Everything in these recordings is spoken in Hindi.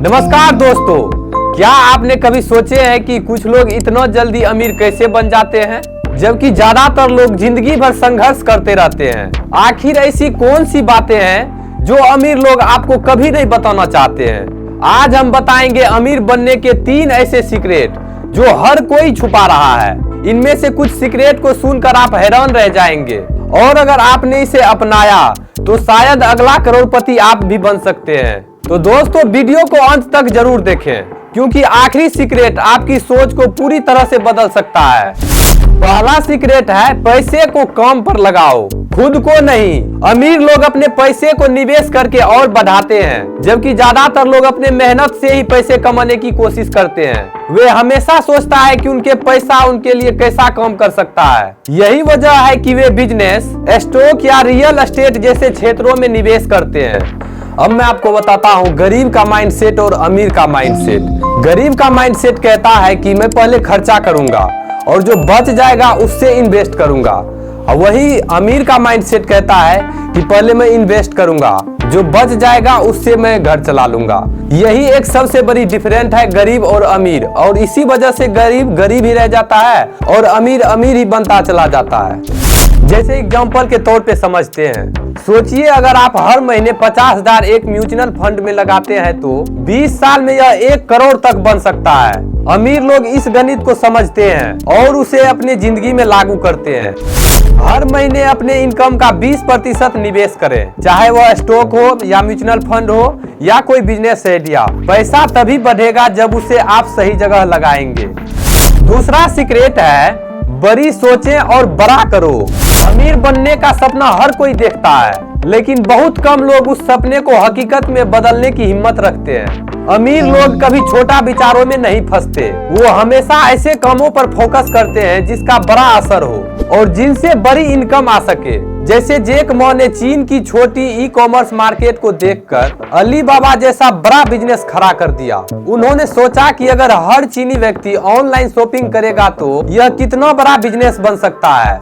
नमस्कार दोस्तों, क्या आपने कभी सोचे हैं कि कुछ लोग इतना जल्दी अमीर कैसे बन जाते हैं, जबकि ज्यादातर लोग जिंदगी भर संघर्ष करते रहते हैं। आखिर ऐसी कौन सी बातें हैं जो अमीर लोग आपको कभी नहीं बताना चाहते हैं। आज हम बताएंगे अमीर बनने के 3 ऐसे सीक्रेट जो हर कोई छुपा रहा है। इनमें से कुछ सीक्रेट को सुनकर आप हैरान रह जाएंगे और अगर आपने इसे अपनाया तो शायद अगला करोड़पति आप भी बन सकते हैं। तो दोस्तों, वीडियो को अंत तक जरूर देखें, क्योंकि आखिरी सीक्रेट आपकी सोच को पूरी तरह से बदल सकता है। पहला सीक्रेट है पैसे को काम पर लगाओ, खुद को नहीं। अमीर लोग अपने पैसे को निवेश करके और बढ़ाते हैं, जबकि ज्यादातर लोग अपने मेहनत से ही पैसे कमाने की कोशिश करते हैं। वे हमेशा सोचता है कि उनके पैसा उनके लिए कैसा काम कर सकता है। यही वजह है कि वे बिजनेस, स्टॉक या रियल एस्टेट जैसे क्षेत्रों में निवेश करते हैं। अब मैं आपको बताता हूँ गरीब का माइंडसेट और अमीर का माइंडसेट। गरीब का माइंडसेट कहता है कि मैं पहले खर्चा करूंगा और जो बच जाएगा उससे इन्वेस्ट करूंगा। और वही अमीर का माइंडसेट कहता है कि पहले मैं इन्वेस्ट करूंगा, जो बच जाएगा उससे मैं घर चला लूंगा। यही एक सबसे बड़ी डिफरेंट है गरीब और अमीर, और इसी वजह से गरीब गरीब ही रह जाता है और अमीर अमीर ही बनता चला जाता है। जैसे एग्जाम्पल के तौर पे समझते हैं, सोचिए अगर आप हर महीने 50,000 एक म्यूचुअल फंड में लगाते हैं तो 20 साल में यह 1 करोड़ तक बन सकता है। अमीर लोग इस गणित को समझते हैं और उसे अपनी जिंदगी में लागू करते हैं। हर महीने अपने इनकम का 20% निवेश करें, चाहे वह स्टॉक हो या म्यूचुअल फंड हो या कोई बिजनेस आइडिया। पैसा तभी बढ़ेगा जब उसे आप सही जगह लगाएंगे। दूसरा सीक्रेट है बड़ी सोचें और बड़ा करो। अमीर बनने का सपना हर कोई देखता है, लेकिन बहुत कम लोग उस सपने को हकीकत में बदलने की हिम्मत रखते हैं। अमीर लोग कभी छोटा विचारों में नहीं फंसते, वो हमेशा ऐसे कामों पर फोकस करते हैं जिसका बड़ा असर हो और जिनसे बड़ी इनकम आ सके। जैसे जैक मा ने चीन की छोटी ई-कॉमर्स मार्केट को देखकर अलीबाबा जैसा बड़ा बिजनेस खड़ा कर दिया। उन्होंने सोचा कि अगर हर चीनी व्यक्ति ऑनलाइन शॉपिंग करेगा तो यह कितना बड़ा बिजनेस बन सकता है।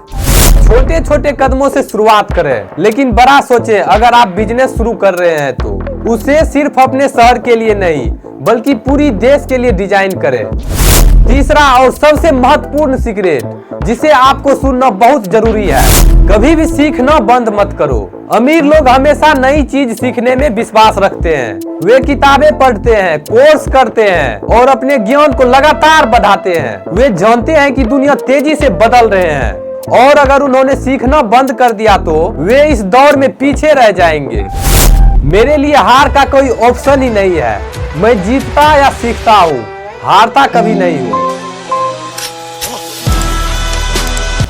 छोटे छोटे कदमों से शुरुआत करें, लेकिन बड़ा सोचें। अगर आप बिजनेस शुरू कर रहे हैं तो उसे सिर्फ अपने शहर के लिए नहीं बल्कि पूरी देश के लिए डिजाइन करें। तीसरा और सबसे महत्वपूर्ण सीक्रेट जिसे आपको सुनना बहुत जरूरी है, कभी भी सीखना बंद मत करो। अमीर लोग हमेशा नई चीज सीखने में विश्वास रखते हैं। वे किताबें पढ़ते हैं, कोर्स करते हैं और अपने ज्ञान को लगातार बढ़ाते हैं। वे जानते हैं कि दुनिया तेजी से बदल रहे हैं और अगर उन्होंने सीखना बंद कर दिया तो वे इस दौर में पीछे रह जाएंगे। मेरे लिए हार का कोई ऑप्शन ही नहीं है। मैं जीतता या सीखता हूँ, हारता कभी नहीं हूँ।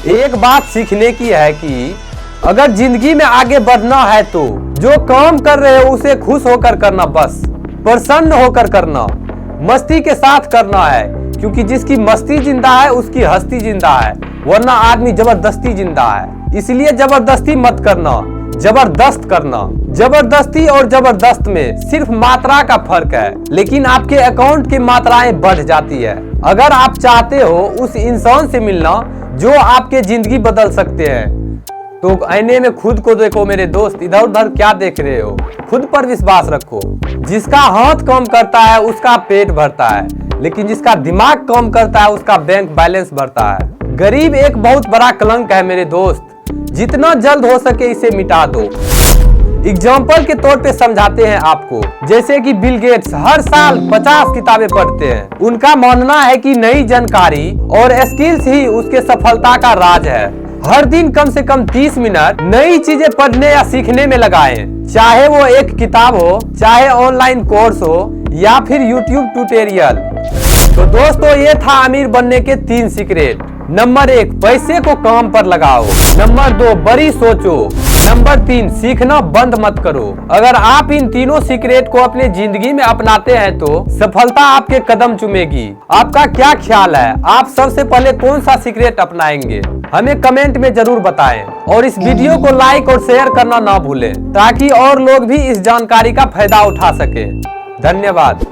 एक बात सीखने की है कि अगर जिंदगी में आगे बढ़ना है तो जो काम कर रहे हो उसे खुश होकर करना, बस प्रसन्न होकर करना, मस्ती के साथ करना है, क्योंकि जिसकी मस्ती जिंदा है उसकी हस्ती जिंदा है, वरना आदमी जबरदस्ती जिंदा है। इसलिए जबरदस्ती मत करना, जबरदस्त करना। जबरदस्ती और जबरदस्त में सिर्फ मात्रा का फर्क है, लेकिन आपके अकाउंट की मात्राएं बढ़ जाती है। अगर आप चाहते हो उस इंसान से मिलना जो आपके जिंदगी बदल सकते हैं, तो आईने में खुद को देखो मेरे दोस्त। इधर उधर क्या देख रहे हो? खुद पर विश्वास रखो। जिसका हाथ काम करता है उसका पेट भरता है, लेकिन जिसका दिमाग काम करता है उसका बैंक बैलेंस भरता है। गरीब एक बहुत बड़ा कलंक है मेरे दोस्त, जितना जल्द हो सके इसे मिटा दो। एग्जाम्पल के तौर पे समझाते हैं आपको, जैसे कि बिल गेट्स हर साल 50 किताबें पढ़ते हैं। उनका मानना है कि नई जानकारी और स्किल्स ही उसके सफलता का राज है। हर दिन कम से कम 30 मिनट नई चीजें पढ़ने या सीखने में लगाएं, चाहे वो एक किताब हो, चाहे ऑनलाइन कोर्स हो या फिर यूट्यूब ट्यूटोरियल। तो दोस्तों, ये था अमीर बनने के 3 सीक्रेट। नंबर 1, पैसे को काम पर लगाओ। नंबर 2, बड़ी सोचो। नंबर 3, सीखना बंद मत करो। अगर आप इन तीनों सीक्रेट को अपने जिंदगी में अपनाते हैं तो सफलता आपके कदम चूमेगी। आपका क्या ख्याल है? आप सबसे पहले कौन सा सीक्रेट अपनाएंगे? हमें कमेंट में जरूर बताएं और इस वीडियो को लाइक और शेयर करना ना भूलें, ताकि और लोग भी इस जानकारी का फायदा उठा सके। धन्यवाद।